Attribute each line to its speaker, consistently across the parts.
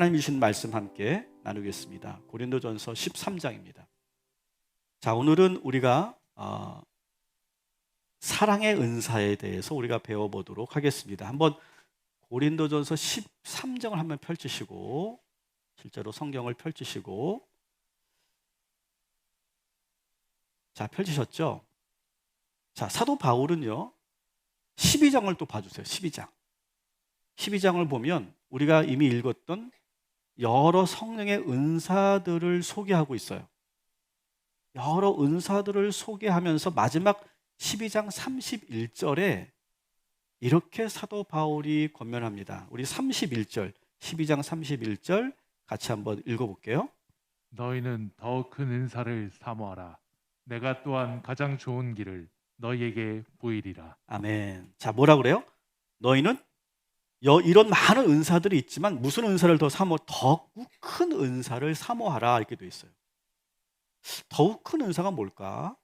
Speaker 1: 하나님 주신 말씀 함께 나누겠습니다. 고린도전서 13장입니다. 자, 오늘은 우리가 사랑의 은사에 대해서 우리가 배워보도록 하겠습니다. 한번 고린도전서 13장을 한번 펼치시고, 실제로 성경을 펼치시고, 자, 펼치셨죠? 자, 사도 바울은요 12장을 또 봐주세요. 12장을 보면 우리가 이미 읽었던 여러 성령의 은사들을 소개하고 있어요. 여러 은사들을 소개하면서 마지막 12장 31절에 이렇게 사도 바울이 권면합니다. 우리 31절, 12장 31절 같이 한번 읽어볼게요.
Speaker 2: 너희는 더 큰 은사를 사모하라. 내가 또한 가장 좋은 길을 너희에게 보이리라.
Speaker 1: 아멘. 자, 뭐라 그래요? 너희는 이런 많은 은사들이 있지만 무슨 은사를 더 큰 은사를 사모하라 이렇게 돼 있어요. 더욱 큰 은사가 뭘까?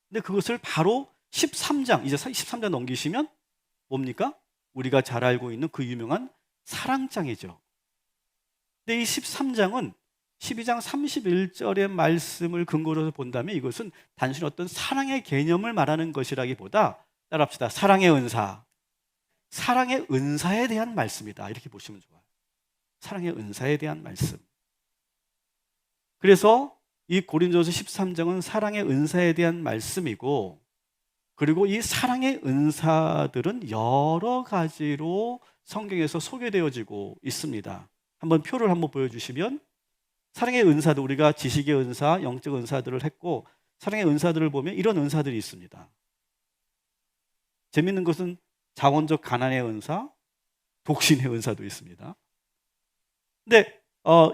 Speaker 1: 근데 그것을 바로 13장, 이제 13장 넘기시면 뭡니까? 우리가 잘 알고 있는 그 유명한 사랑장이죠. 근데 이 13장은 12장 31절의 말씀을 근거로 본다면 이것은 단순히 어떤 사랑의 개념을 말하는 것이라기보다, 따라합시다, 사랑의 은사에 대한 말씀이다 이렇게 보시면 좋아요. 사랑의 은사에 대한 말씀. 그래서 이 고린도서 13장은 사랑의 은사에 대한 말씀이고, 그리고 이 사랑의 은사들은 여러 가지로 성경에서 소개되어지고 있습니다. 한번 표를 한번 보여주시면, 사랑의 은사도 우리가 지식의 은사, 영적 은사들을 했고, 사랑의 은사들을 보면 이런 은사들이 있습니다. 재밌는 것은 자원적 가난의 은사, 독신의 은사도 있습니다. 근데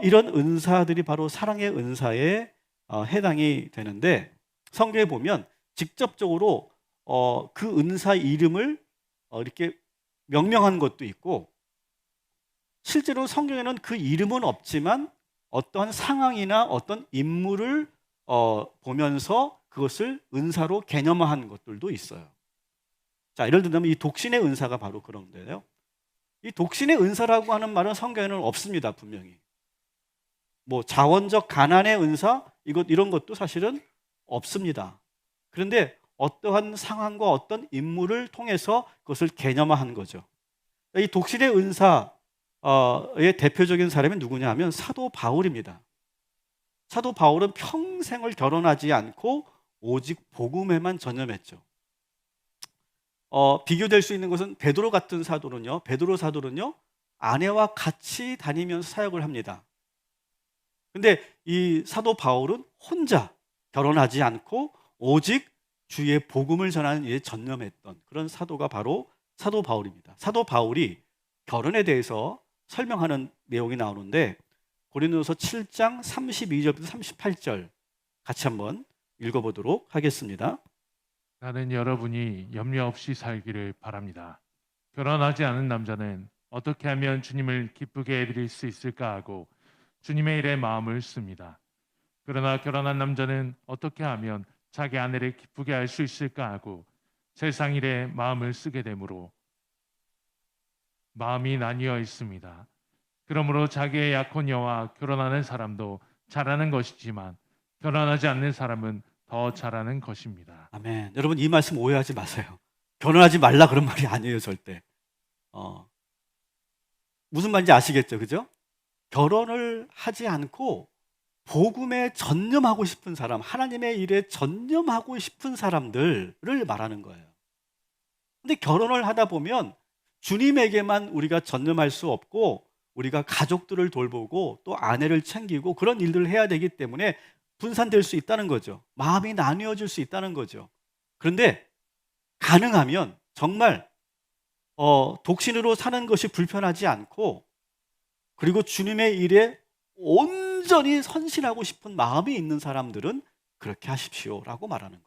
Speaker 1: 이런 은사들이 바로 사랑의 은사에 해당이 되는데, 성경에 보면 직접적으로 그 은사 이름을 이렇게 명명한 것도 있고, 실제로 성경에는 그 이름은 없지만 어떤 상황이나 어떤 인물을 보면서 그것을 은사로 개념화한 것들도 있어요. 자, 예를 들면 이 독신의 은사가 바로 그런데요. 이 독신의 은사라고 하는 말은 성경에는 없습니다. 분명히 뭐 자원적 가난의 은사 이런 것도 사실은 없습니다. 그런데 어떠한 상황과 어떤 인물을 통해서 그것을 개념화한 거죠. 이 독신의 은사의 대표적인 사람이 누구냐 하면 사도 바울입니다. 사도 바울은 평생을 결혼하지 않고 오직 복음에만 전념했죠. 비교될 수 있는 것은 베드로 사도는요 아내와 같이 다니면서 사역을 합니다. 근데 이 사도 바울은 혼자 결혼하지 않고 오직 주의 복음을 전하는 일에 전념했던 그런 사도가 바로 사도 바울입니다. 사도 바울이 결혼에 대해서 설명하는 내용이 나오는데, 고린도서 7장 32절부터 38절 같이 한번 읽어보도록 하겠습니다.
Speaker 2: 나는 여러분이 염려 없이 살기를 바랍니다. 결혼하지 않은 남자는 어떻게 하면 주님을 기쁘게 해드릴 수 있을까 하고 주님의 일에 마음을 씁니다. 그러나 결혼한 남자는 어떻게 하면 자기 아내를 기쁘게 할 수 있을까 하고 세상 일에 마음을 쓰게 되므로 마음이 나뉘어 있습니다. 그러므로 자기의 약혼녀와 결혼하는 사람도 잘하는 것이지만 결혼하지 않는 사람은 더 잘하는 것입니다.
Speaker 1: 아멘. 여러분, 이 말씀 오해하지 마세요. 결혼하지 말라 그런 말이 아니에요, 절대. 무슨 말인지 아시겠죠, 그죠? 결혼을 하지 않고 복음에 전념하고 싶은 사람, 하나님의 일에 전념하고 싶은 사람들을 말하는 거예요. 근데 결혼을 하다 보면 주님에게만 우리가 전념할 수 없고, 우리가 가족들을 돌보고 또 아내를 챙기고 그런 일들을 해야 되기 때문에 분산될 수 있다는 거죠. 마음이 나뉘어질 수 있다는 거죠. 그런데 가능하면 정말 독신으로 사는 것이 불편하지 않고, 그리고 주님의 일에 온전히 헌신하고 싶은 마음이 있는 사람들은 그렇게 하십시오라고 말하는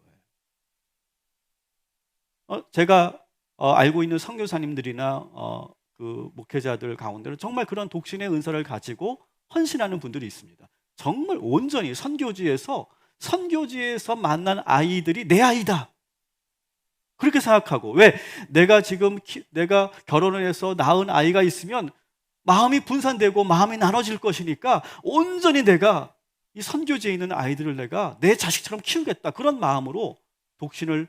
Speaker 1: 거예요. 제가 알고 있는 선교사님들이나 그 목회자들 가운데는 정말 그런 독신의 은사를 가지고 헌신하는 분들이 있습니다. 정말 온전히 선교지에서 만난 아이들이 내 아이다 그렇게 생각하고, 왜 내가 결혼을 해서 낳은 아이가 있으면 마음이 분산되고 마음이 나눠질 것이니까 온전히 내가 이 선교지에 있는 아이들을 내가 내 자식처럼 키우겠다, 그런 마음으로 독신을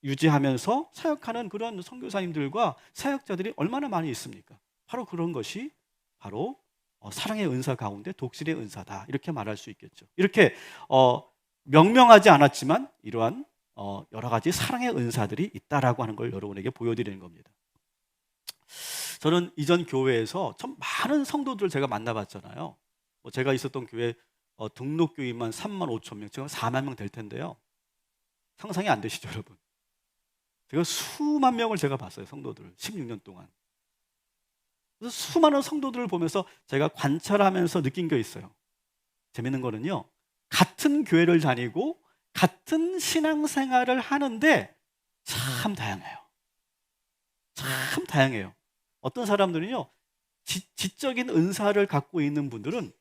Speaker 1: 유지하면서 사역하는 그런 선교사님들과 사역자들이 얼마나 많이 있습니까? 바로 그런 것이 바로 사랑의 은사 가운데 독신의 은사다, 이렇게 말할 수 있겠죠. 이렇게 명명하지 않았지만 이러한 여러 가지 사랑의 은사들이 있다라고 하는 걸 여러분에게 보여드리는 겁니다. 저는 이전 교회에서 참 많은 성도들을 제가 만나봤잖아요. 제가 있었던 교회 등록교인만 3만 5천 명, 지금 4만 명 될 텐데요. 상상이 안 되시죠, 여러분? 제가 수만 명을 제가 봤어요, 성도들 16년 동안. 그래서 수많은 성도들을 보면서 제가 관찰하면서 느낀 게 있어요. 재밌는 거는요, 같은 교회를 다니고 같은 신앙생활을 하는데 참 다양해요. 참 다양해요. 어떤 사람들은요, 지적인 은사를 갖고 있는 분들은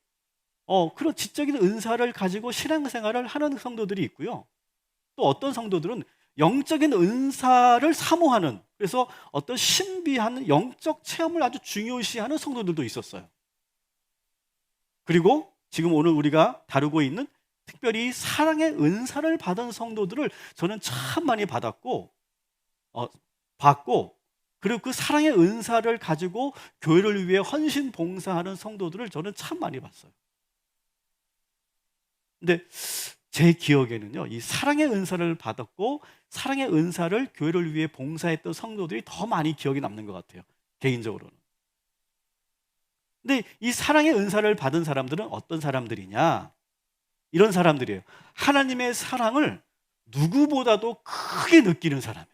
Speaker 1: 그런 지적인 은사를 가지고 신앙생활을 하는 성도들이 있고요. 또 어떤 성도들은 영적인 은사를 사모하는, 그래서 어떤 신비한 영적 체험을 아주 중요시하는 성도들도 있었어요. 그리고 지금 오늘 우리가 다루고 있는 특별히 사랑의 은사를 받은 성도들을 저는 참 많이 봤고, 그리고 그 사랑의 은사를 가지고 교회를 위해 헌신 봉사하는 성도들을 저는 참 많이 봤어요. 근데 제 기억에는요, 이 사랑의 은사를 받았고 사랑의 은사를 교회를 위해 봉사했던 성도들이 더 많이 기억이 남는 것 같아요, 개인적으로는. 근데 이 사랑의 은사를 받은 사람들은 어떤 사람들이냐? 이런 사람들이에요. 하나님의 사랑을 누구보다도 크게 느끼는 사람이에요.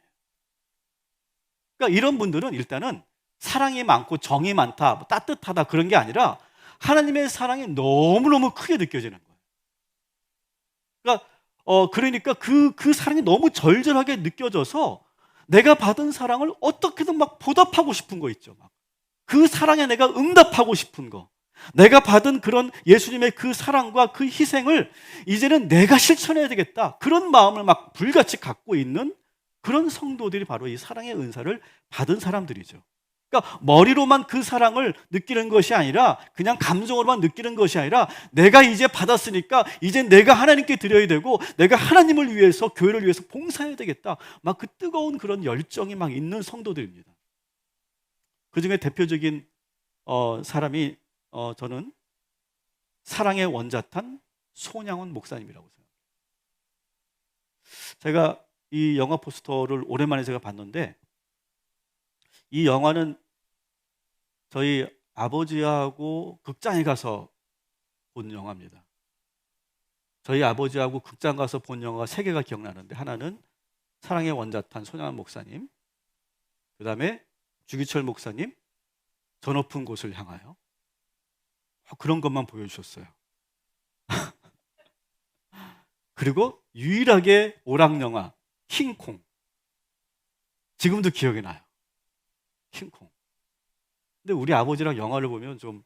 Speaker 1: 그러니까 이런 분들은 일단은 사랑이 많고 정이 많다, 뭐 따뜻하다, 그런 게 아니라 하나님의 사랑이 너무너무 크게 느껴지는 거예요. 그러니까 그 사랑이 너무 절절하게 느껴져서 내가 받은 사랑을 어떻게든 막 보답하고 싶은 거 있죠. 그 사랑에 내가 응답하고 싶은 거. 내가 받은 그런 예수님의 그 사랑과 그 희생을 이제는 내가 실천해야 되겠다, 그런 마음을 막 불같이 갖고 있는 그런 성도들이 바로 이 사랑의 은사를 받은 사람들이죠. 그러니까 머리로만 그 사랑을 느끼는 것이 아니라, 그냥 감정으로만 느끼는 것이 아니라, 내가 이제 받았으니까 이제 내가 하나님께 드려야 되고 내가 하나님을 위해서, 교회를 위해서 봉사해야 되겠다, 막 그 뜨거운 그런 열정이 막 있는 성도들입니다. 그 중에 대표적인 사람이 저는 사랑의 원자탄 손양원 목사님이라고 생각해요. 제가 이 영화 포스터를 오랜만에 제가 봤는데, 이 영화는 저희 아버지하고 극장에 가서 본 영화입니다. 저희 아버지하고 극장 가서 본 영화가 3개가 기억나는데, 하나는 사랑의 원자탄 손양원 목사님, 그 다음에 주기철 목사님 저 높은 곳을 향하여, 그런 것만 보여주셨어요. 그리고 유일하게 오락영화 킹콩, 지금도 기억이 나요. 킹콩. 근데 우리 아버지랑 영화를 보면 좀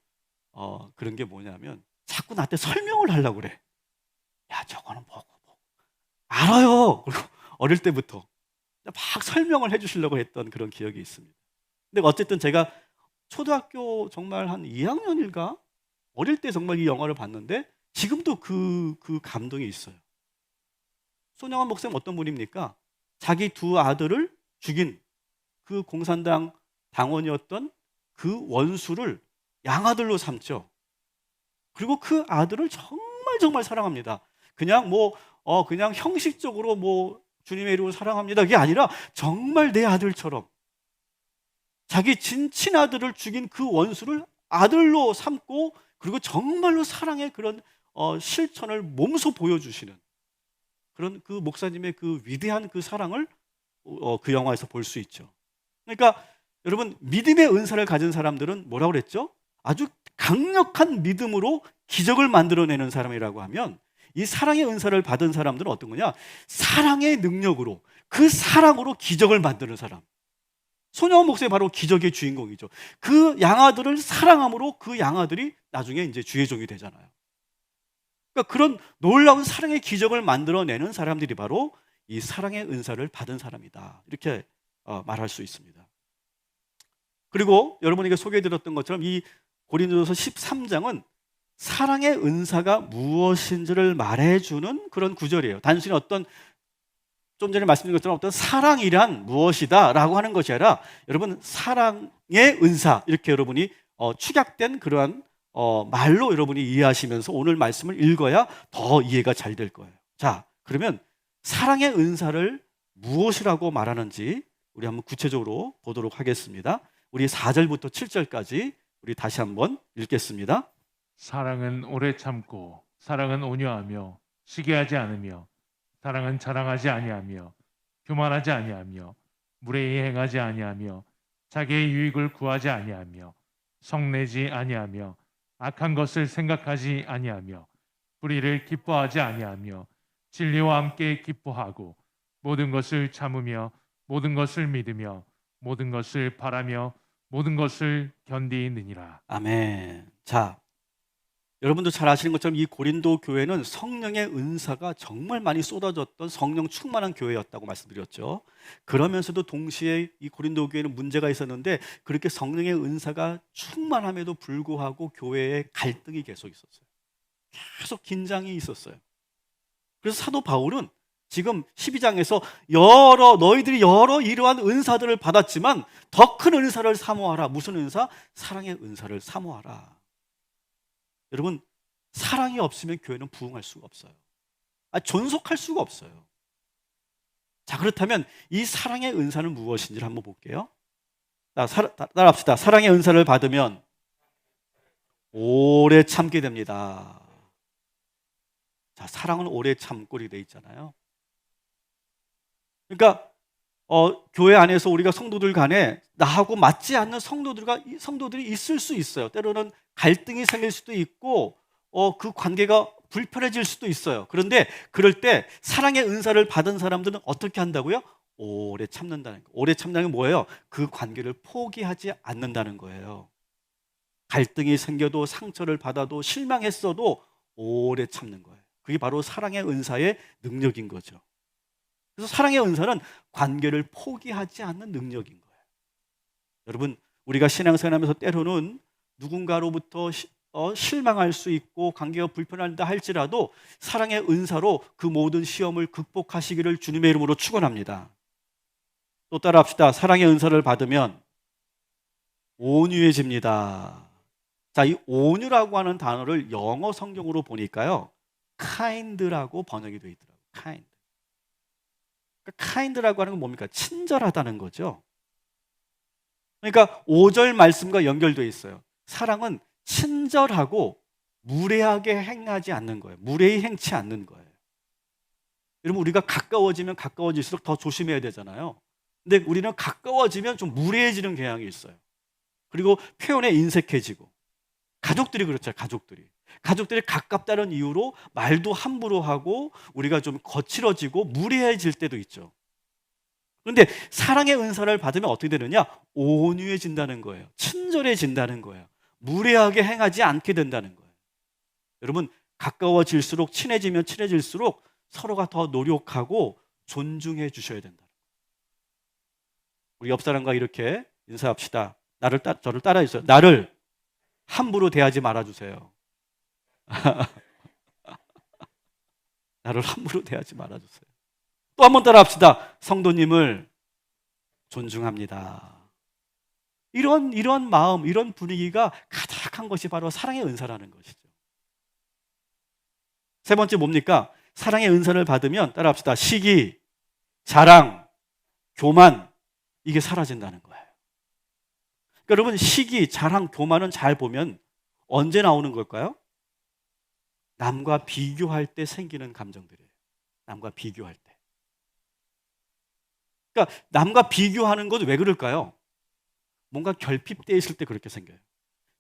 Speaker 1: 그런 게 뭐냐면, 자꾸 나한테 설명을 하려고 그래. 야, 저거는 뭐고 알아요. 그리고 어릴 때부터 막 설명을 해주시려고 했던 그런 기억이 있습니다. 근데 어쨌든 제가 초등학교 정말 한 2학년일까? 어릴 때 정말 이 영화를 봤는데 지금도 그 감동이 있어요. 손양원 목사님 어떤 분입니까? 자기 2 아들을 죽인 그 공산당 당원이었던 그 원수를 양아들로 삼죠. 그리고 그 아들을 정말 사랑합니다. 그냥 그냥 형식적으로 주님의 이름으로 사랑합니다, 그게 아니라 정말 내 아들처럼, 자기 친아들을 죽인 그 원수를 아들로 삼고, 그리고 정말로 사랑의 그런 실천을 몸소 보여주시는 그런 그 목사님의 그 위대한 그 사랑을 그 영화에서 볼 수 있죠. 그러니까 여러분, 믿음의 은사를 가진 사람들은 뭐라고 그랬죠? 아주 강력한 믿음으로 기적을 만들어내는 사람이라고 하면, 이 사랑의 은사를 받은 사람들은 어떤 거냐? 사랑의 능력으로, 그 사랑으로 기적을 만드는 사람. 손양원 목사님 바로 기적의 주인공이죠. 그 양아들을 사랑함으로 그 양아들이 나중에 이제 주의 종이 되잖아요. 그러니까 그런 놀라운 사랑의 기적을 만들어내는 사람들이 바로 이 사랑의 은사를 받은 사람이다, 이렇게 말할 수 있습니다. 그리고 여러분에게 소개해드렸던 것처럼 이 고린도서 13장은 사랑의 은사가 무엇인지를 말해주는 그런 구절이에요. 단순히 어떤 좀 전에 말씀드린 것처럼 어떤 사랑이란 무엇이다 라고 하는 것이 아니라 여러분 사랑의 은사 이렇게 여러분이 축약된 그러한 말로 여러분이 이해하시면서 오늘 말씀을 읽어야 더 이해가 잘 될 거예요. 자, 그러면 사랑의 은사를 무엇이라고 말하는지 우리 한번 구체적으로 보도록 하겠습니다. 우리 4절부터 7절까지 우리 다시 한번 읽겠습니다.
Speaker 2: 사랑은 오래 참고 사랑은 온유하며 시기하지 않으며 사랑은 자랑하지 아니하며 교만하지 아니하며 무례히 행하지 아니하며 자기의 유익을 구하지 아니하며 성내지 아니하며 악한 것을 생각하지 아니하며 불의를 기뻐하지 아니하며 진리와 함께 기뻐하고 모든 것을 참으며 모든 것을 믿으며 모든 것을 바라며 모든 것을 견디느니라.
Speaker 1: 아멘. 자, 여러분도 잘 아시는 것처럼 이 고린도 교회는 성령의 은사가 정말 많이 쏟아졌던 성령 충만한 교회였다고 말씀드렸죠. 그러면서도 동시에 이 고린도 교회는 문제가 있었는데 그렇게 성령의 은사가 충만함에도 불구하고 교회에 갈등이 계속 있었어요. 계속 긴장이 있었어요. 그래서 사도 바울은 지금 12장에서 너희들이 여러 이러한 은사들을 받았지만 더 큰 은사를 사모하라. 무슨 은사? 사랑의 은사를 사모하라. 여러분, 사랑이 없으면 교회는 부흥할 수가 없어요. 존속할 수가 없어요. 자, 그렇다면 이 사랑의 은사는 무엇인지를 한번 볼게요. 따라합시다. 사랑의 은사를 받으면 오래 참게 됩니다. 자, 사랑은 오래 참고 이렇게 돼 있잖아요. 그러니까 교회 안에서 우리가 성도들 간에 나하고 맞지 않는 성도들이 있을 수 있어요. 때로는 갈등이 생길 수도 있고 그 관계가 불편해질 수도 있어요. 그런데 그럴 때 사랑의 은사를 받은 사람들은 어떻게 한다고요? 오래 참는다는 거예요. 오래 참는다는 게 뭐예요? 그 관계를 포기하지 않는다는 거예요. 갈등이 생겨도 상처를 받아도 실망했어도 오래 참는 거예요. 그게 바로 사랑의 은사의 능력인 거죠. 그래서 사랑의 은사는 관계를 포기하지 않는 능력인 거예요. 여러분, 우리가 신앙생활하면서 때로는 누군가로부터 실망할 수 있고 관계가 불편하다 할지라도 사랑의 은사로 그 모든 시험을 극복하시기를 주님의 이름으로 축원합니다. 또 따라합시다. 사랑의 은사를 받으면 온유해집니다. 자, 이 온유라고 하는 단어를 영어 성경으로 보니까요, kind라고 번역이 되어 있더라고요. kind. 그러니까 kind라고 하는 건 뭡니까? 친절하다는 거죠. 그러니까 5절 말씀과 연결되어 있어요. 사랑은 친절하고 무례하게 행하지 않는 거예요. 무례히 행치 않는 거예요. 여러분, 우리가 가까워지면 가까워질수록 더 조심해야 되잖아요. 근데 우리는 가까워지면 좀 무례해지는 경향이 있어요. 그리고 표현에 인색해지고. 가족들이 그렇죠. 가족들이 가깝다는 이유로 말도 함부로 하고 우리가 좀 거칠어지고 무례해질 때도 있죠. 그런데 사랑의 은사를 받으면 어떻게 되느냐? 온유해진다는 거예요. 친절해진다는 거예요. 무례하게 행하지 않게 된다는 거예요. 여러분, 가까워질수록 친해지면 친해질수록 서로가 더 노력하고 존중해 주셔야 된다. 우리 옆 사람과 이렇게 인사합시다. 저를 따라해 주세요. 나를 함부로 대하지 말아주세요. 나를 함부로 대하지 말아주세요. 또 한 번 따라합시다. 성도님을 존중합니다. 이런 마음, 이런 분위기가 가득한 것이 바로 사랑의 은사라는 것이죠. 세 번째 뭡니까? 사랑의 은사를 받으면 따라합시다. 시기, 자랑, 교만, 이게 사라진다는 거예요. 그러니까 여러분, 시기, 자랑, 교만은 잘 보면 언제 나오는 걸까요? 남과 비교할 때 생기는 감정들이에요. 남과 비교할 때. 그러니까 남과 비교하는 건 왜 그럴까요? 뭔가 결핍되어 있을 때 그렇게 생겨요.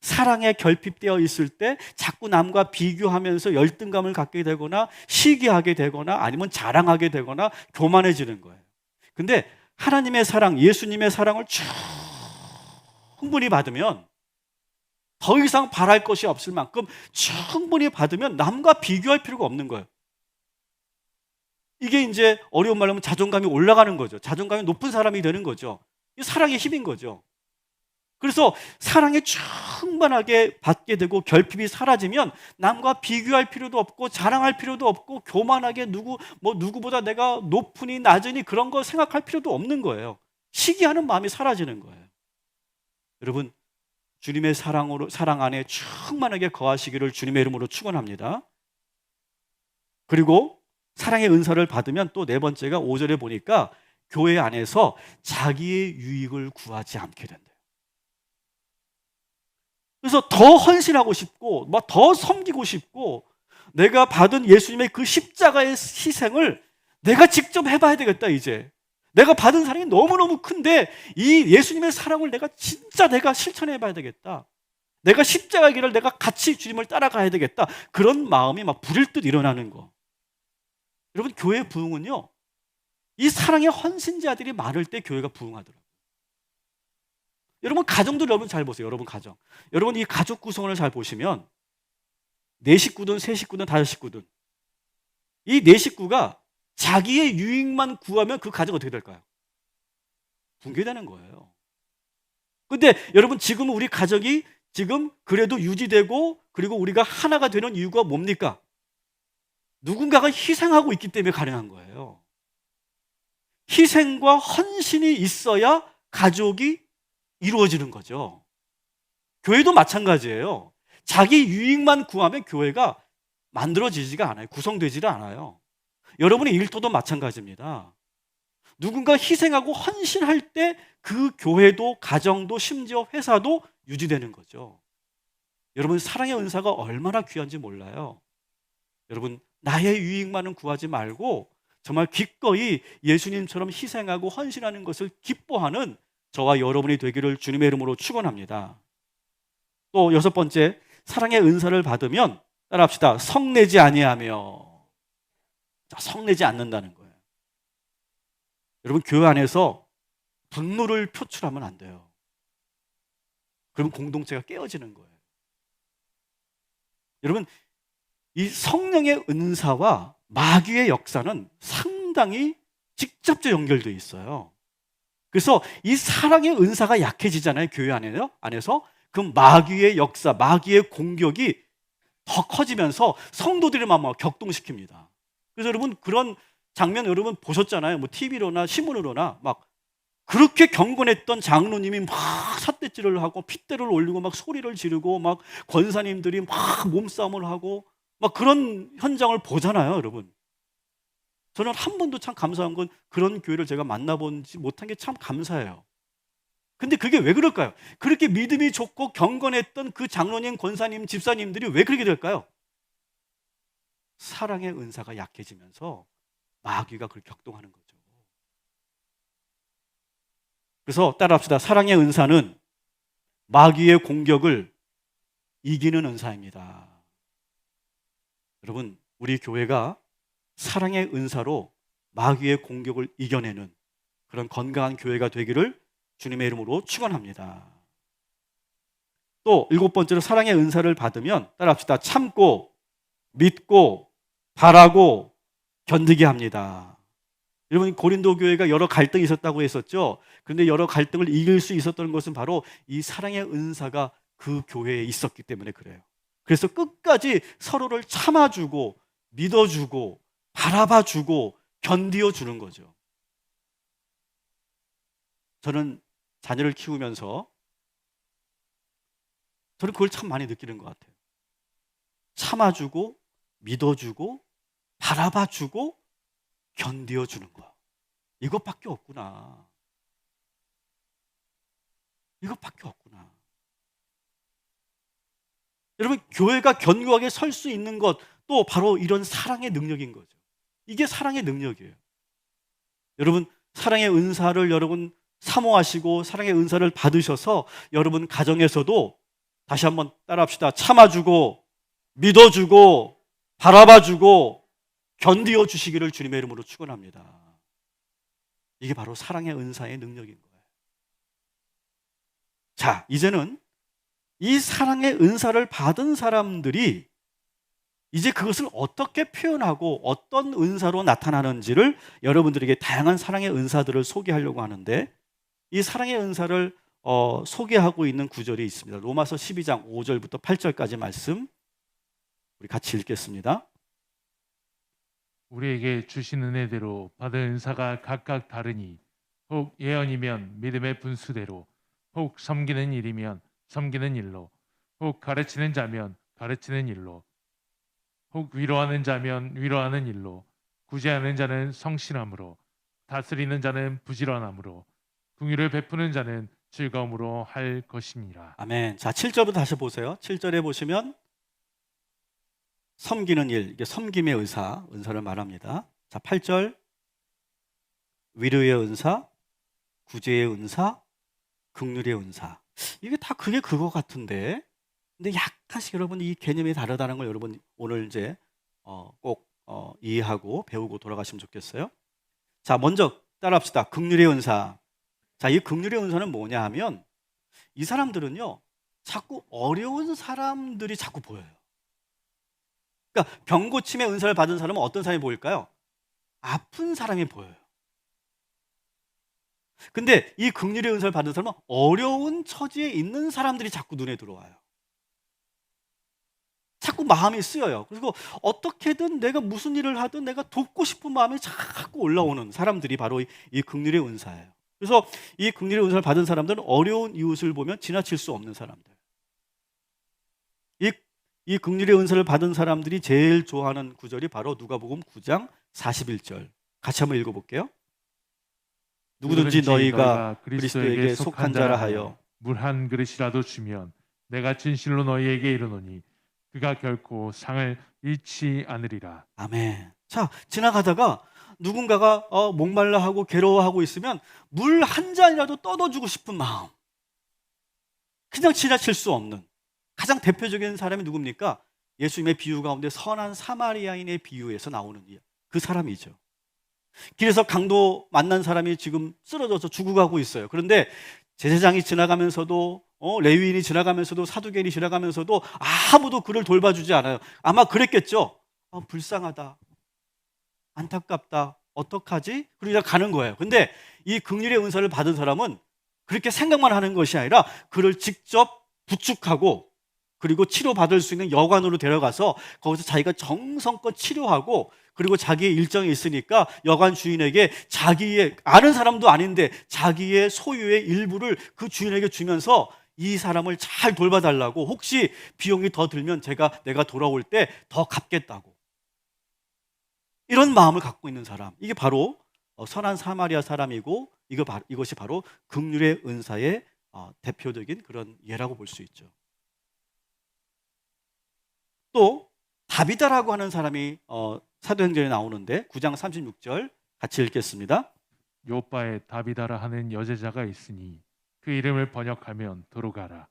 Speaker 1: 사랑에 결핍되어 있을 때 자꾸 남과 비교하면서 열등감을 갖게 되거나 시기하게 되거나 아니면 자랑하게 되거나 교만해지는 거예요. 근데 하나님의 사랑, 예수님의 사랑을 충분히 받으면 더 이상 바랄 것이 없을 만큼 충분히 받으면 남과 비교할 필요가 없는 거예요. 이게 이제 어려운 말로 하면 자존감이 올라가는 거죠. 자존감이 높은 사람이 되는 거죠. 이게 사랑의 힘인 거죠. 그래서 사랑에 충만하게 받게 되고 결핍이 사라지면 남과 비교할 필요도 없고 자랑할 필요도 없고 교만하게 누구보다 내가 높으니 낮으니 그런 거 생각할 필요도 없는 거예요. 시기하는 마음이 사라지는 거예요. 여러분, 주님의 사랑 안에 충만하게 거하시기를 주님의 이름으로 축원합니다. 그리고 사랑의 은사를 받으면 또 네 번째가 5절에 보니까 교회 안에서 자기의 유익을 구하지 않게 된대요. 그래서 더 헌신하고 싶고 막 더 섬기고 싶고 내가 받은 예수님의 그 십자가의 희생을 내가 직접 해봐야 되겠다. 이제 내가 받은 사랑이 너무너무 큰데 이 예수님의 사랑을 내가 실천해 봐야 되겠다. 내가 십자가의 길을 내가 같이 주님을 따라가야 되겠다. 그런 마음이 막 불일 듯 일어나는 거. 여러분, 교회 부흥은요, 이 사랑의 헌신자들이 많을 때 교회가 부흥하더라고요. 여러분, 가정도 여러분 잘 보세요. 여러분 가정, 여러분 이 가족 구성을 잘 보시면 네 식구든 세 식구든 다섯 식구든 이 네 식구가 자기의 유익만 구하면 그 가정 어떻게 될까요? 붕괴되는 거예요. 근데 여러분, 지금 우리 가정이 지금 그래도 유지되고 그리고 우리가 하나가 되는 이유가 뭡니까? 누군가가 희생하고 있기 때문에 가능한 거예요. 희생과 헌신이 있어야 가족이 이루어지는 거죠. 교회도 마찬가지예요. 자기 유익만 구하면 교회가 만들어지지가 않아요. 구성되지를 않아요. 여러분의 일터도 마찬가지입니다. 누군가 희생하고 헌신할 때 그 교회도 가정도 심지어 회사도 유지되는 거죠. 여러분, 사랑의 은사가 얼마나 귀한지 몰라요. 여러분, 나의 유익만은 구하지 말고 정말 기꺼이 예수님처럼 희생하고 헌신하는 것을 기뻐하는 저와 여러분이 되기를 주님의 이름으로 축원합니다. 또 여섯 번째, 사랑의 은사를 받으면 따라합시다. 성내지 아니하며. 성내지 않는다는 거예요. 여러분, 교회 안에서 분노를 표출하면 안 돼요. 그러면 공동체가 깨어지는 거예요. 여러분, 이 성령의 은사와 마귀의 역사는 상당히 직접적 연결되어 있어요. 그래서 이 사랑의 은사가 약해지잖아요. 교회 안에서 그 마귀의 역사, 마귀의 공격이 더 커지면서 성도들의 마음을 격동시킵니다. 그래서 여러분, 그런 장면 여러분 보셨잖아요. 뭐 TV로나 신문으로나 막 그렇게 경건했던 장로님이 막 삿대질을 하고 핏대를 올리고 막 소리를 지르고 막 권사님들이 막 몸싸움을 하고 막 그런 현장을 보잖아요, 여러분. 저는 한 번도 참 감사한 건 그런 교회를 제가 만나보지 못한 게 참 감사해요. 근데 그게 왜 그럴까요? 그렇게 믿음이 좋고 경건했던 그 장로님, 권사님, 집사님들이 왜 그렇게 될까요? 사랑의 은사가 약해지면서 마귀가 그걸 격동하는 거죠. 그래서 따라합시다. 사랑의 은사는 마귀의 공격을 이기는 은사입니다. 여러분, 우리 교회가 사랑의 은사로 마귀의 공격을 이겨내는 그런 건강한 교회가 되기를 주님의 이름으로 축원합니다. 또 일곱 번째로 사랑의 은사를 받으면 따라합시다. 참고, 믿고, 바라고, 견디게 합니다. 여러분, 고린도 교회가 여러 갈등이 있었다고 했었죠. 그런데 여러 갈등을 이길 수 있었던 것은 바로 이 사랑의 은사가 그 교회에 있었기 때문에 그래요. 그래서 끝까지 서로를 참아주고 믿어주고 바라봐주고 견디어주는 거죠. 저는 자녀를 키우면서 저는 그걸 참 많이 느끼는 것 같아요. 참아주고 믿어주고 바라봐주고 견디어주는 거. 이것밖에 없구나. 이것밖에 없구나. 여러분, 교회가 견고하게 설 수 있는 것, 또 바로 이런 사랑의 능력인 거죠. 이게 사랑의 능력이에요. 여러분, 사랑의 은사를 여러분 사모하시고 사랑의 은사를 받으셔서 여러분 가정에서도 다시 한번 따라합시다. 참아주고 믿어주고 바라봐주고 견디어 주시기를 주님의 이름으로 축원합니다. 이게 바로 사랑의 은사의 능력인 거예요. 자, 이제는 이 사랑의 은사를 받은 사람들이 이제 그것을 어떻게 표현하고 어떤 은사로 나타나는지를 여러분들에게 다양한 사랑의 은사들을 소개하려고 하는데, 이 사랑의 은사를 소개하고 있는 구절이 있습니다. 로마서 12장 5절부터 8절까지 말씀 우리 같이 읽겠습니다.
Speaker 2: 우리에게 주신 은혜대로 받은 은사가 각각 다르니 혹 예언이면 믿음의 분수대로, 혹 섬기는 일이면 섬기는 일로, 혹 가르치는 자면 가르치는 일로, 혹 위로하는 자면 위로하는 일로, 구제하는 자는 성실함으로, 다스리는 자는 부지런함으로, 긍휼을 베푸는 자는 즐거움으로 할 것이니라.
Speaker 1: 아멘. 자, 7절부터 다시 보세요. 7절에 보시면 섬기는 일, 이게 섬김의 은사를 말합니다. 자, 8절 위로의 은사, 구제의 은사, 긍휼의 은사. 이게 다 그게 그거 같은데, 근데 약간씩 여러분 이 개념이 다르다는 걸 여러분 오늘 이제 꼭 이해하고 배우고 돌아가시면 좋겠어요. 자, 먼저 따라합시다. 긍휼의 은사. 자, 이 긍휼의 은사는 뭐냐 하면 이 사람들은요 자꾸 어려운 사람들이 자꾸 보여요. 그러니까 병고침의 은사를 받은 사람은 어떤 사람이 보일까요? 아픈 사람이 보여요. 근데 이 긍휼의 은사를 받은 사람은 어려운 처지에 있는 사람들이 자꾸 눈에 들어와요. 자꾸 마음이 쓰여요. 그리고 어떻게든 내가 무슨 일을 하든 내가 돕고 싶은 마음이 자꾸 올라오는 사람들이 바로 이 긍휼의 은사예요. 그래서 이 긍휼의 은사를 받은 사람들은 어려운 이웃을 보면 지나칠 수 없는 사람들. 이 긍휼의 은사를 받은 사람들이 제일 좋아하는 구절이 바로 누가복음 9장 41절. 같이 한번 읽어볼게요. 누구든지 너희가 그리스도에게 속한 자라 하여
Speaker 2: 물 한 그릇이라도 주면 내가 진실로 너희에게 이르노니 그가 결코 상을 잃지 않으리라.
Speaker 1: 아멘. 자, 지나가다가 누군가가 목말라 하고 괴로워하고 있으면 물 한 잔이라도 떠다주고 싶은 마음. 그냥 지나칠 수 없는 가장 대표적인 사람이 누굽니까? 예수님의 비유 가운데 선한 사마리아인의 비유에서 나오는 그 사람이죠. 길에서 강도 만난 사람이 지금 쓰러져서 죽어가고 있어요. 그런데 제사장이 지나가면서도 레위인이 지나가면서도 사두개인이 지나가면서도 아무도 그를 돌봐주지 않아요. 아마 그랬겠죠. 불쌍하다, 안타깝다, 어떡하지? 그러다 가는 거예요. 근데 이 긍휼의 은사를 받은 사람은 그렇게 생각만 하는 것이 아니라 그를 직접 부축하고 그리고 치료받을 수 있는 여관으로 데려가서 거기서 자기가 정성껏 치료하고 그리고 자기의 일정이 있으니까 여관 주인에게 자기의 아는 사람도 아닌데 자기의 소유의 일부를 그 주인에게 주면서 이 사람을 잘 돌봐달라고, 혹시 비용이 더 들면 내가 돌아올 때 더 갚겠다고, 이런 마음을 갖고 있는 사람, 이게 바로 선한 사마리아 사람이고 이것이 바로 긍휼의 은사의 대표적인 그런 예라고 볼 수 있죠. 또 다비다라고 하는 사람이 사도행전에 나오는데 9장 36절 같이 읽겠습니다.
Speaker 2: 요바에 다비다라 하는 여제자가 있으니 그 이름을 번역하면 도로가라.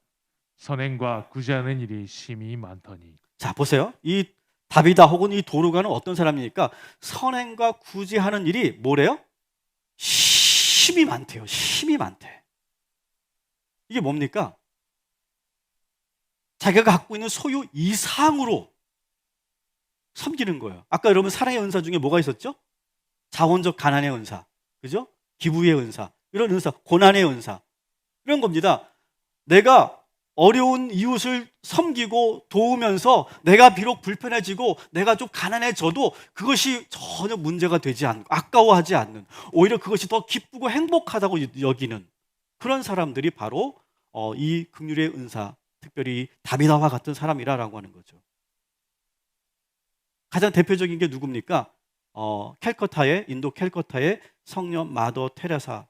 Speaker 2: 선행과 구제하는 일이 심히 많더니. 자,
Speaker 1: 보세요. 이 다비다 혹은 이 도로가는 어떤 사람이니까 선행과 구제하는 일이 뭐래요? 힘이 많대요. 힘이 많대. 이게 뭡니까? 자기가 갖고 있는 소유 이상으로 섬기는 거예요. 아까 여러분 사랑의 은사 중에 뭐가 있었죠? 자원적 가난의 은사, 그죠? 기부의 은사, 이런 은사, 고난의 은사, 이런 겁니다. 내가 어려운 이웃을 섬기고 도우면서 내가 비록 불편해지고 내가 좀 가난해져도 그것이 전혀 문제가 되지 않고 아까워하지 않는, 오히려 그것이 더 기쁘고 행복하다고 여기는 그런 사람들이 바로 이 긍휼의 은사, 특별히 다비다와 같은 사람이라고 하는 거죠. 가장 대표적인 게 누굽니까? 인도 캘커타의 성녀 마더 테레사가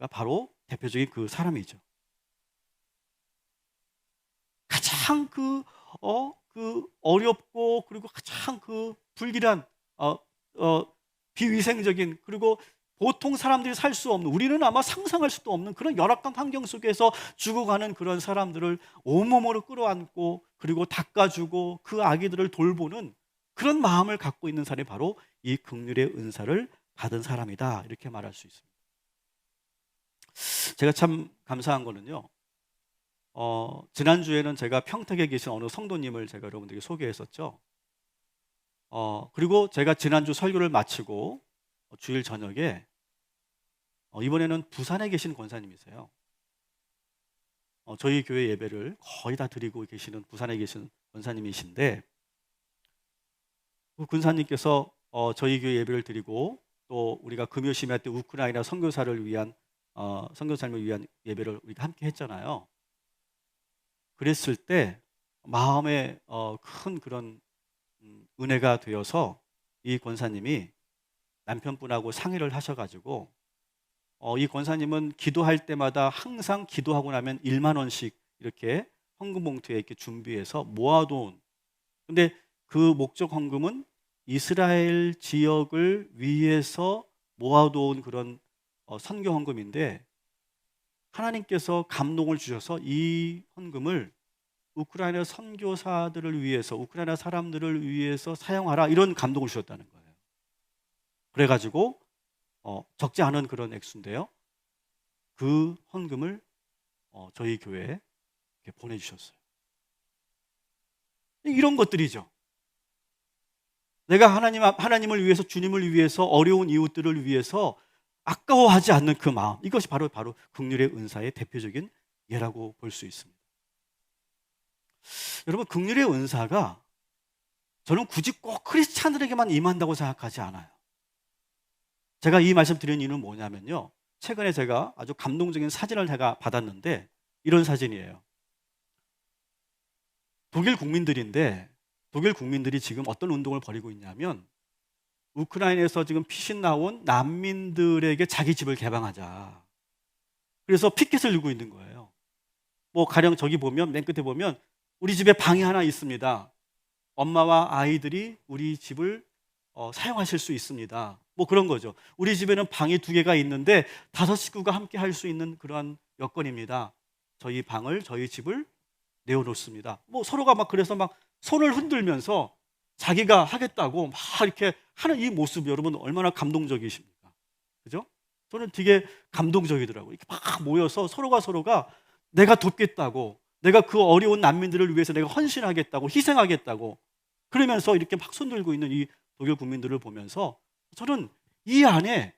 Speaker 1: 바로 대표적인 그 사람이죠. 가장 어렵고 그리고 가장 불길한 비위생적인, 그리고 보통 사람들이 살 수 없는, 우리는 아마 상상할 수도 없는 그런 열악한 환경 속에서 죽어가는 그런 사람들을 온몸으로 끌어안고 그리고 닦아주고 그 아기들을 돌보는 그런 마음을 갖고 있는 사람이 바로 이 긍휼의 은사를 받은 사람이다, 이렇게 말할 수 있습니다. 제가 참 감사한 거는요, 지난주에는 제가 평택에 계신 어느 성도님을 제가 여러분들에게 소개했었죠. 그리고 제가 지난주 설교를 마치고 주일 저녁에 이번에는 부산에 계신 권사님이세요. 저희 교회 예배를 거의 다 드리고 계시는 부산에 계신 권사님이신데, 그 권사님께서 저희 교회 예배를 드리고 또 우리가 금요 심야 때 우크라이나 선교사를 위한 선교사님을 위한 예배를 우리가 함께 했잖아요. 그랬을 때 마음에 큰 그런 은혜가 되어서 이 권사님이 남편분하고 상의를 하셔가지고 이 권사님은 기도할 때마다 항상 기도하고 나면 1만 원씩 이렇게 헌금 봉투에 이렇게 준비해서 모아놓은, 근데 그 목적 헌금은 이스라엘 지역을 위해서 모아놓은 그런 선교 헌금인데, 하나님께서 감동을 주셔서 이 헌금을 우크라이나 선교사들을 위해서, 우크라이나 사람들을 위해서 사용하라, 이런 감동을 주셨다는 거예요. 그래가지고 적지 않은 그런 액수인데요, 그 헌금을 저희 교회에 이렇게 보내주셨어요. 이런 것들이죠. 내가 하나님을 위해서, 주님을 위해서, 어려운 이웃들을 위해서 아까워하지 않는 그 마음, 이것이 바로 긍휼의 은사의 대표적인 예라고 볼 수 있습니다. 여러분, 긍휼의 은사가 저는 굳이 꼭 크리스찬들에게만 임한다고 생각하지 않아요. 제가 이 말씀 드리는 이유는 뭐냐면요, 최근에 제가 아주 감동적인 사진을 제가 받았는데, 이런 사진이에요. 독일 국민들인데, 독일 국민들이 지금 어떤 운동을 벌이고 있냐면, 우크라이나에서 지금 피신 나온 난민들에게 자기 집을 개방하자, 그래서 피켓을 들고 있는 거예요. 뭐 가령 저기 보면, 맨 끝에 보면 우리 집에 방이 하나 있습니다, 엄마와 아이들이 우리 집을 사용하실 수 있습니다, 뭐 그런 거죠. 우리 집에는 방이 2개가 있는데 5식구가 함께 할 수 있는 그런 여건입니다, 저희 방을, 저희 집을 내어놓습니다. 뭐 서로가 막 그래서 막 손을 흔들면서 자기가 하겠다고 막 이렇게 하는 이 모습, 여러분 얼마나 감동적이십니까? 그죠? 저는 되게 감동적이더라고요. 이렇게 막 모여서 서로가 내가 돕겠다고, 내가 그 어려운 난민들을 위해서 내가 헌신하겠다고, 희생하겠다고, 그러면서 이렇게 막 손들고 있는 이 독일 국민들을 보면서 저는 이 안에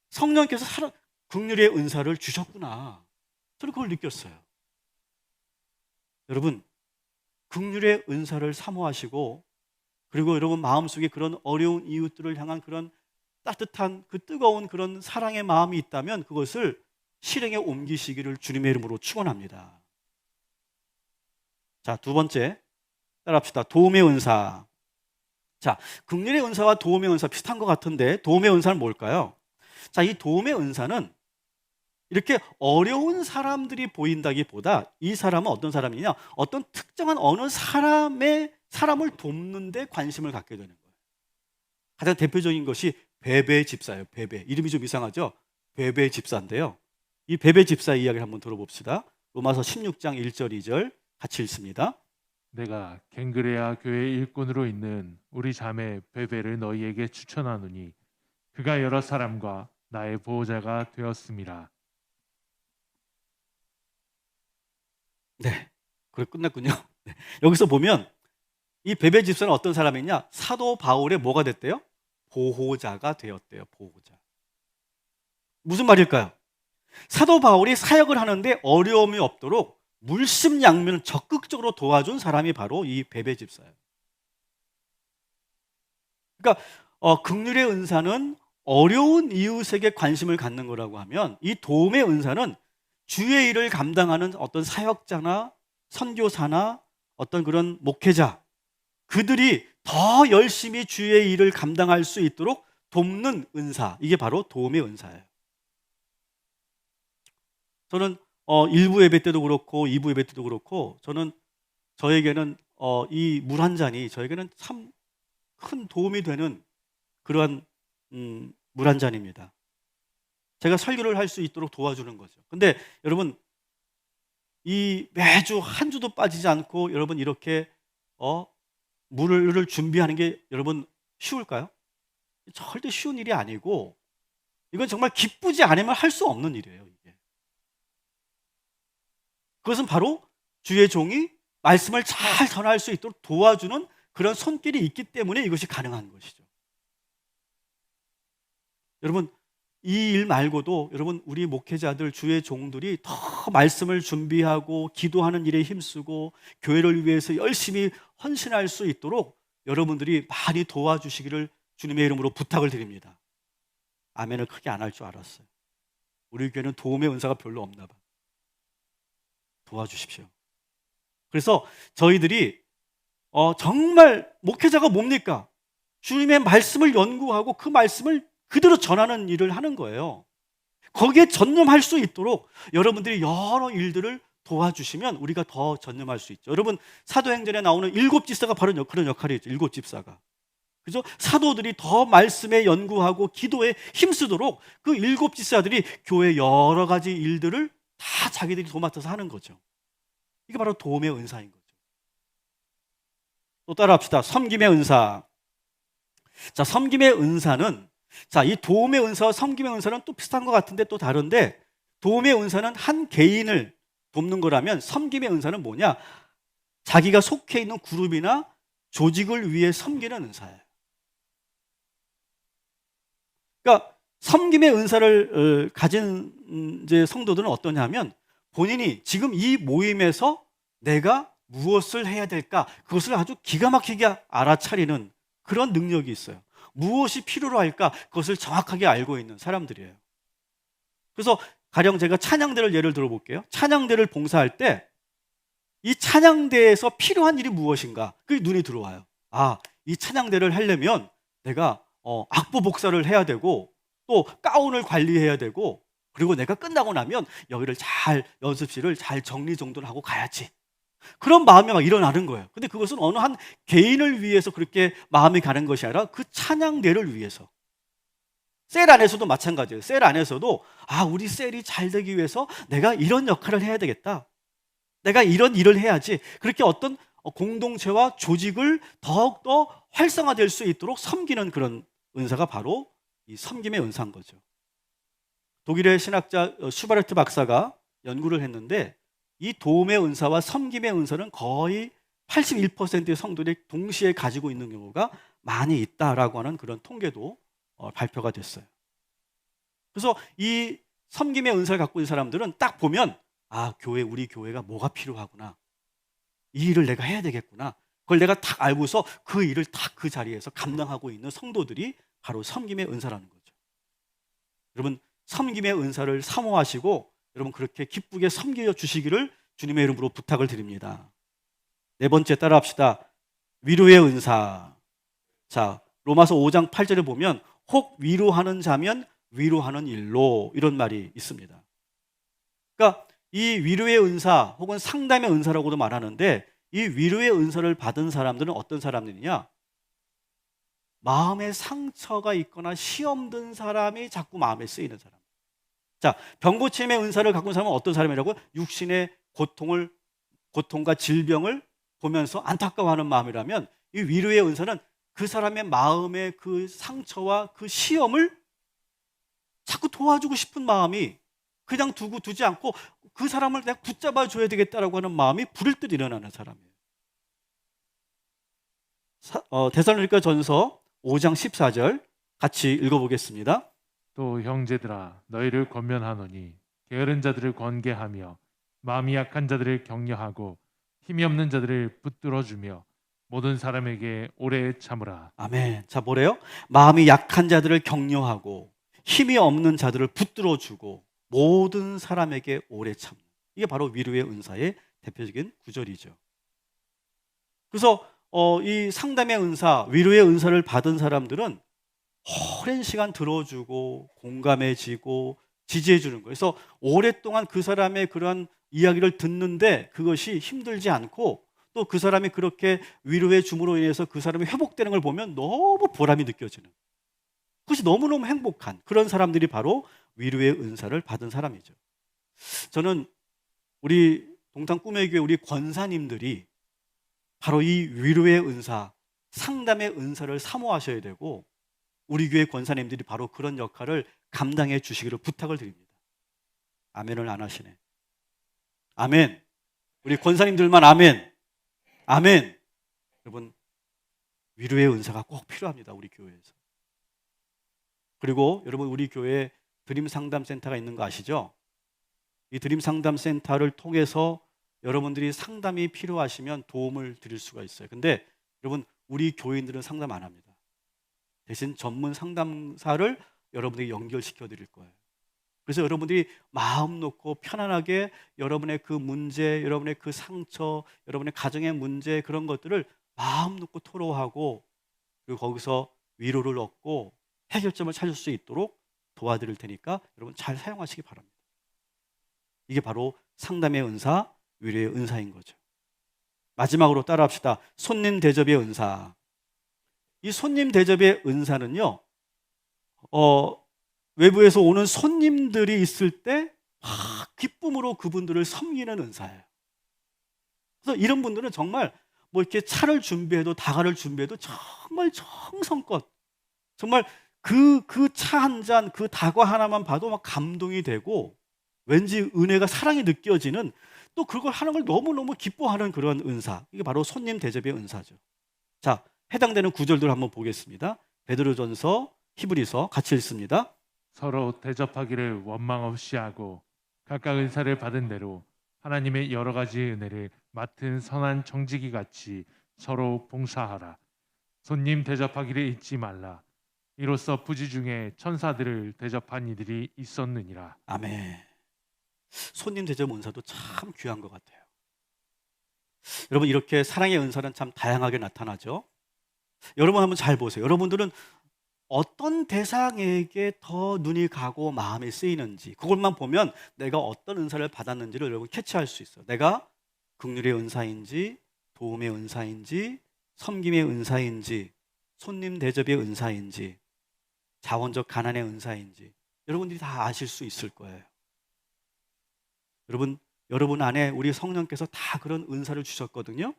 Speaker 1: 성령께서 긍휼의 은사를 주셨구나, 저는 그걸 느꼈어요. 여러분, 긍휼의 은사를 사모하시고, 그리고 여러분 마음속에 그런 어려운 이웃들을 향한 그런 따뜻한, 그 뜨거운 그런 사랑의 마음이 있다면 그것을 실행에 옮기시기를 주님의 이름으로 축원합니다. 자, 2번째 따라합시다. 도움의 은사. 자, 긍휼의 은사와 도움의 은사 비슷한 것 같은데, 도움의 은사는 뭘까요? 자, 이 도움의 은사는 이렇게 어려운 사람들이 보인다기보다 이 사람은 어떤 사람이냐, 어떤 특정한 어느 사람을 돕는 데 관심을 갖게 되는 거예요. 가장 대표적인 것이 베베 집사예요. 베베, 이름이 좀 이상하죠? 베베 집사인데요, 이 베베 집사 이야기를 한번 들어봅시다. 로마서 16장 1절 2절 같이 읽습니다.
Speaker 2: 내가 갱그레아 교회 일꾼으로 있는 우리 자매 베베를 너희에게 추천하노니 그가 여러 사람과 나의 보호자가 되었음이라.
Speaker 1: 네, 그래 끝났군요. 네. 여기서 보면 이 베베 집사는 어떤 사람이냐, 사도 바울의 뭐가 됐대요? 보호자가 되었대요. 보호자. 무슨 말일까요? 사도 바울이 사역을 하는데 어려움이 없도록 물심양면을 적극적으로 도와준 사람이 바로 이 베베 집사예요. 그러니까 긍휼의 은사는 어려운 이웃에게 관심을 갖는 거라고 하면, 이 도움의 은사는 주의 일을 감당하는 어떤 사역자나 선교사나 어떤 그런 목회자, 그들이 더 열심히 주의 일을 감당할 수 있도록 돕는 은사, 이게 바로 도움의 은사예요. 저는 1부 예배 때도 그렇고 2부 예배 때도 그렇고, 저에게는 이 물 한 잔이 저에게는 참 큰 도움이 되는 그러한 물 한 잔입니다. 제가 설교를 할 수 있도록 도와주는 거죠. 근데 여러분, 이 매주 한 주도 빠지지 않고 여러분 이렇게 물을 준비하는 게 여러분 쉬울까요? 절대 쉬운 일이 아니고, 이건 정말 기쁘지 않으면 할 수 없는 일이에요. 이게. 그것은 바로 주의 종이 말씀을 잘 전할 수 있도록 도와주는 그런 손길이 있기 때문에 이것이 가능한 것이죠. 여러분, 이 일 말고도 여러분 우리 목회자들 주의 종들이 더 말씀을 준비하고 기도하는 일에 힘쓰고 교회를 위해서 열심히 헌신할 수 있도록 여러분들이 많이 도와주시기를 주님의 이름으로 부탁을 드립니다. 아멘을 크게 안 할 줄 알았어요. 우리 교회는 도움의 은사가 별로 없나 봐. 도와주십시오. 그래서 저희들이 정말 목회자가 뭡니까? 주님의 말씀을 연구하고 그 말씀을 그대로 전하는 일을 하는 거예요. 거기에 전념할 수 있도록 여러분들이 여러 일들을 도와주시면 우리가 더 전념할 수 있죠. 여러분 사도행전에 나오는 7집사가 바로 그런 역할이죠. 7집사가. 그죠? 사도들이 더 말씀에 연구하고 기도에 힘쓰도록 그 7집사들이 교회 여러 가지 일들을 다 자기들이 도맡아서 하는 거죠. 이게 바로 도움의 은사인 거죠. 또 따라합시다. 섬김의 은사. 자, 섬김의 은사는 이 도움의 은사와 섬김의 은사는 또 비슷한 것 같은데 또 다른데, 도움의 은사는 한 개인을 돕는 거라면 섬김의 은사는 뭐냐? 자기가 속해 있는 그룹이나 조직을 위해 섬기는 은사예요. 그러니까 섬김의 은사를 가진 이제 성도들은 어떠냐면 본인이 지금 이 모임에서 내가 무엇을 해야 될까? 그것을 아주 기가 막히게 알아차리는 그런 능력이 있어요. 무엇이 필요로 할까? 그것을 정확하게 알고 있는 사람들이에요. 그래서 가령 제가 찬양대를 예를 들어볼게요. 찬양대를 봉사할 때 이 찬양대에서 필요한 일이 무엇인가? 그게 눈이 들어와요. 이 찬양대를 하려면 내가 악보 복사를 해야 되고 또 가운을 관리해야 되고 그리고 내가 끝나고 나면 여기를 잘 연습실을 잘 정리정돈을 하고 가야지. 그런 마음이 막 일어나는 거예요. 근데 그것은 어느 한 개인을 위해서 그렇게 마음이 가는 것이 아니라 그 찬양대를 위해서. 셀 안에서도 마찬가지예요. 셀 안에서도 우리 셀이 잘 되기 위해서 내가 이런 역할을 해야 되겠다. 내가 이런 일을 해야지. 그렇게 어떤 공동체와 조직을 더욱더 활성화될 수 있도록 섬기는 그런 은사가 바로 이 섬김의 은사인 거죠. 독일의 신학자 슈바르트 박사가 연구를 했는데 이 도움의 은사와 섬김의 은사는 거의 81%의 성도들이 동시에 가지고 있는 경우가 많이 있다라고 하는 그런 통계도 발표가 됐어요. 그래서 이 섬김의 은사를 갖고 있는 사람들은 딱 보면 우리 교회가 뭐가 필요하구나. 이 일을 내가 해야 되겠구나. 그걸 내가 딱 알고서 그 일을 딱 그 자리에서 감당하고 있는 성도들이 바로 섬김의 은사라는 거죠. 여러분 섬김의 은사를 사모하시고 여러분 그렇게 기쁘게 섬겨 주시기를 주님의 이름으로 부탁을 드립니다. 네 번째 따라합시다. 위로의 은사. 자, 로마서 5장 8절에 보면 혹 위로하는 자면 위로하는 일로 이런 말이 있습니다. 그러니까 이 위로의 은사 혹은 상담의 은사라고도 말하는데 이 위로의 은사를 받은 사람들은 어떤 사람들이냐? 마음에 상처가 있거나 시험 든 사람이 자꾸 마음에 쓰이는 사람. 자, 병고침의 은사를 갖고 있는 사람은 어떤 사람이라고? 육신의 고통과 질병을 보면서 안타까워하는 마음이라면 이 위로의 은사는 그 사람의 마음의 그 상처와 그 시험을 자꾸 도와주고 싶은 마음이 그냥 두지 않고 그 사람을 내가 붙잡아 줘야 되겠다라고 하는 마음이 불을 듯 일어나는 사람이에요. 데살로니가 전서 5장 14절 같이 읽어보겠습니다.
Speaker 2: 또 형제들아 너희를 권면하노니 게으른 자들을 권계하며 마음이 약한 자들을 격려하고 힘이 없는 자들을 붙들어 주며 모든 사람에게 오래 참으라.
Speaker 1: 아멘. 자, 뭐래요? 마음이 약한 자들을 격려하고 힘이 없는 자들을 붙들어 주고 모든 사람에게 오래 참는. 이게 바로 위로의 은사의 대표적인 구절이죠. 그래서 이 상담의 은사, 위로의 은사를 받은 사람들은 오랜 시간 들어주고 공감해지고 지지해주는 거예요. 그래서 오랫동안 그 사람의 그런 이야기를 듣는데 그것이 힘들지 않고 또 그 사람이 그렇게 위로해 줌으로 인해서 그 사람이 회복되는 걸 보면 너무 보람이 느껴지는, 그것이 너무너무 행복한 그런 사람들이 바로 위로의 은사를 받은 사람이죠. 저는 우리 동탄 꿈의 교회 우리 권사님들이 바로 이 위로의 은사, 상담의 은사를 사모하셔야 되고 우리 교회 권사님들이 바로 그런 역할을 감당해 주시기를 부탁을 드립니다. 아멘을 안 하시네. 아멘. 우리 권사님들만 아멘. 아멘. 여러분 위로의 은사가 꼭 필요합니다. 우리 교회에서. 그리고 여러분 우리 교회 드림 상담센터가 있는 거 아시죠? 이 드림 상담센터를 통해서 여러분들이 상담이 필요하시면 도움을 드릴 수가 있어요. 근데 여러분, 우리 교인들은 상담 안 합니다. 대신 전문 상담사를 여러분들이 연결시켜 드릴 거예요. 그래서 여러분들이 마음 놓고 편안하게 여러분의 그 문제, 여러분의 그 상처, 여러분의 가정의 문제, 그런 것들을 마음 놓고 토로하고, 그리고 거기서 위로를 얻고 해결점을 찾을 수 있도록 도와드릴 테니까 여러분 잘 사용하시기 바랍니다. 이게 바로 상담의 은사, 위로의 은사인 거죠. 마지막으로 따라합시다. 손님 대접의 은사. 이 손님 대접의 은사는요, 외부에서 오는 손님들이 있을 때 기쁨으로 그분들을 섬기는 은사예요. 그래서 이런 분들은 정말 뭐 이렇게 차를 준비해도, 다가를 준비해도 정말 정성껏, 정말 그 차 한 잔, 그 다과 하나만 봐도 막 감동이 되고, 왠지 은혜가, 사랑이 느껴지는, 또 그걸 하는 걸 너무너무 기뻐하는 그런 은사. 이게 바로 손님 대접의 은사죠. 자, 해당되는 구절들 한번 보겠습니다. 베드로전서, 히브리서 같이 읽습니다.
Speaker 2: 서로 대접하기를 원망 없이 하고 각각 은사를 받은 대로 하나님의 여러 가지 은혜를 맡은 선한 청지기 같이 서로 봉사하라. 손님 대접하기를 잊지 말라. 이로써 부지 중에 천사들을 대접한 이들이 있었느니라.
Speaker 1: 아멘. 손님 대접 은사도 참 귀한 것 같아요. 여러분, 이렇게 사랑의 은사는 참 다양하게 나타나죠. 여러분 한번 잘 보세요. 여러분들은 어떤 대상에게 더 눈이 가고 마음이 쓰이는지, 그것만 보면 내가 어떤 은사를 받았는지를 여러분 캐치할 수 있어요. 내가 긍휼의 은사인지, 도움의 은사인지, 섬김의 은사인지, 손님 대접의 은사인지, 자원적 가난의 은사인지 여러분들이 다 아실 수 있을 거예요. 여러분 안에 우리 성령께서 다 그런 은사를 주셨거든요.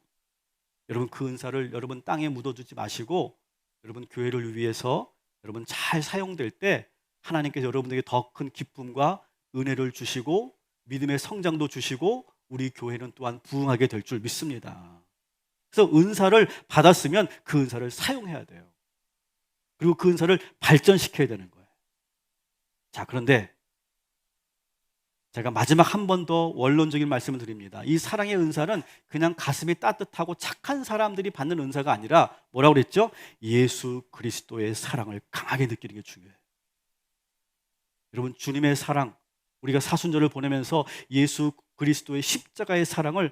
Speaker 1: 여러분, 그 은사를 여러분 땅에 묻어두지 마시고, 여러분 교회를 위해서 여러분 잘 사용될 때 하나님께서 여러분에게 더 큰 기쁨과 은혜를 주시고 믿음의 성장도 주시고 우리 교회는 또한 부흥하게 될 줄 믿습니다. 그래서 은사를 받았으면 그 은사를 사용해야 돼요. 그리고 그 은사를 발전시켜야 되는 거예요. 자, 그런데 제가 마지막 한 번 더 원론적인 말씀을 드립니다. 이 사랑의 은사는 그냥 가슴이 따뜻하고 착한 사람들이 받는 은사가 아니라 뭐라고 그랬죠? 예수 그리스도의 사랑을 강하게 느끼는 게 중요해요. 여러분, 주님의 사랑, 우리가 사순절을 보내면서 예수 그리스도의 십자가의 사랑을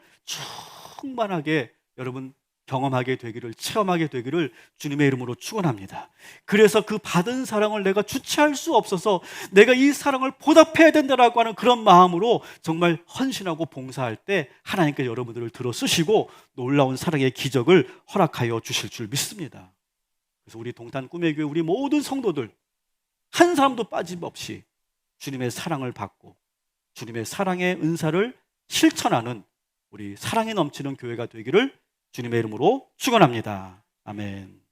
Speaker 1: 충만하게 여러분 경험하게 되기를, 체험하게 되기를 주님의 이름으로 축원합니다. 그래서 그 받은 사랑을 내가 주체할 수 없어서 내가 이 사랑을 보답해야 된다라고 하는 그런 마음으로 정말 헌신하고 봉사할 때 하나님께서 여러분들을 들어 쓰시고 놀라운 사랑의 기적을 허락하여 주실 줄 믿습니다. 그래서 우리 동탄 꿈의 교회, 우리 모든 성도들 한 사람도 빠짐없이 주님의 사랑을 받고 주님의 사랑의 은사를 실천하는 우리 사랑이 넘치는 교회가 되기를 주님의 이름으로 축원합니다. 아멘.